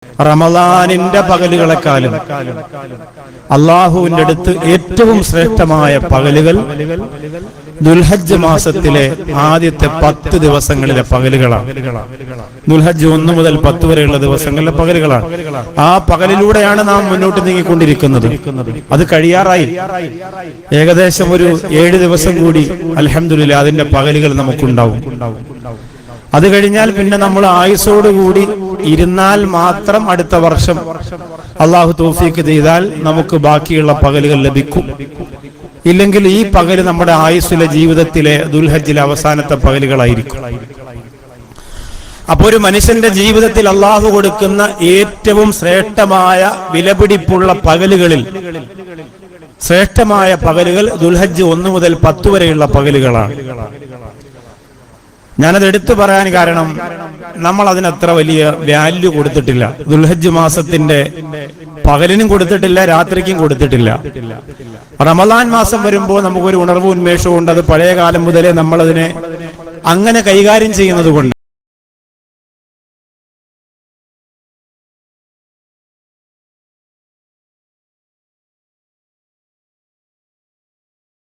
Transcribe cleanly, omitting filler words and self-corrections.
റമളാനിന്റെ പകലുകളെക്കാളും അല്ലാഹുവിന്റെ അടുത്ത് ഏറ്റവും ശ്രേഷ്ഠമായ പകലുകൾ ദുൽഹജ്ജ് മാസത്തിലെ ആദ്യത്തെ 10 ദിവസങ്ങളിലെ പകലുകളാണ്. ദുൽഹജ്ജ് 1 മുതൽ 10 വരെയുള്ള ദിവസങ്ങളിലെ പകലുകളാണ്. ആ പകലിലൂടെയാണ് നാം മുന്നോട്ട് നീങ്ങിക്കൊണ്ടിരിക്കുന്നത്. അത് കഴിയാറായി. ഏകദേശം ഒരു 7 ദിവസം കൂടി അൽഹംദുലില്ലാഹ് അതിന്റെ പകലുകൾ നമുക്കുണ്ടാവും. അത് കഴിഞ്ഞാൽ പിന്നെ നമ്മൾ ആയുസ്സോടുകൂടി ഇരുന്നാൽ മാത്രം അടുത്ത വർഷം അള്ളാഹു തൗഫീഖ് ചെയ്താൽ നമുക്ക് ബാക്കിയുള്ള പകലുകൾ ലഭിക്കും. ഇല്ലെങ്കിൽ ഈ പകല് നമ്മുടെ ആയുസ്സിലെ ജീവിതത്തിലെ ദുൽഹജ്ജിലെ അവസാനത്തെ പകലുകളായിരിക്കും. അപ്പോൾ ഒരു മനുഷ്യന്റെ ജീവിതത്തിൽ അള്ളാഹു കൊടുക്കുന്ന ഏറ്റവും ശ്രേഷ്ഠമായ വിലപിടിപ്പുള്ള പകലുകളിൽ ശ്രേഷ്ഠമായ പകലുകൾ ദുൽഹജ്ജ് 1 മുതൽ 10 വരെയുള്ള പകലുകളാണ്. ഞാനത് എടുത്തു പറയാൻ കാരണം നമ്മൾ അതിനത്ര വലിയ വാല്യൂ കൊടുത്തിട്ടില്ല. ദുൽഹജ്ജ് മാസത്തിന്റെ പകലിനും കൊടുത്തിട്ടില്ല, രാത്രിക്കും കൊടുത്തിട്ടില്ല. റമളാൻ മാസം വരുമ്പോൾ നമുക്കൊരു ഉണർവ് ഉന്മേഷവും ഉണ്ട്. അത് പഴയ കാലം മുതലേ നമ്മളതിനെ അങ്ങനെ കൈകാര്യം ചെയ്യുന്നത് കൊണ്ട്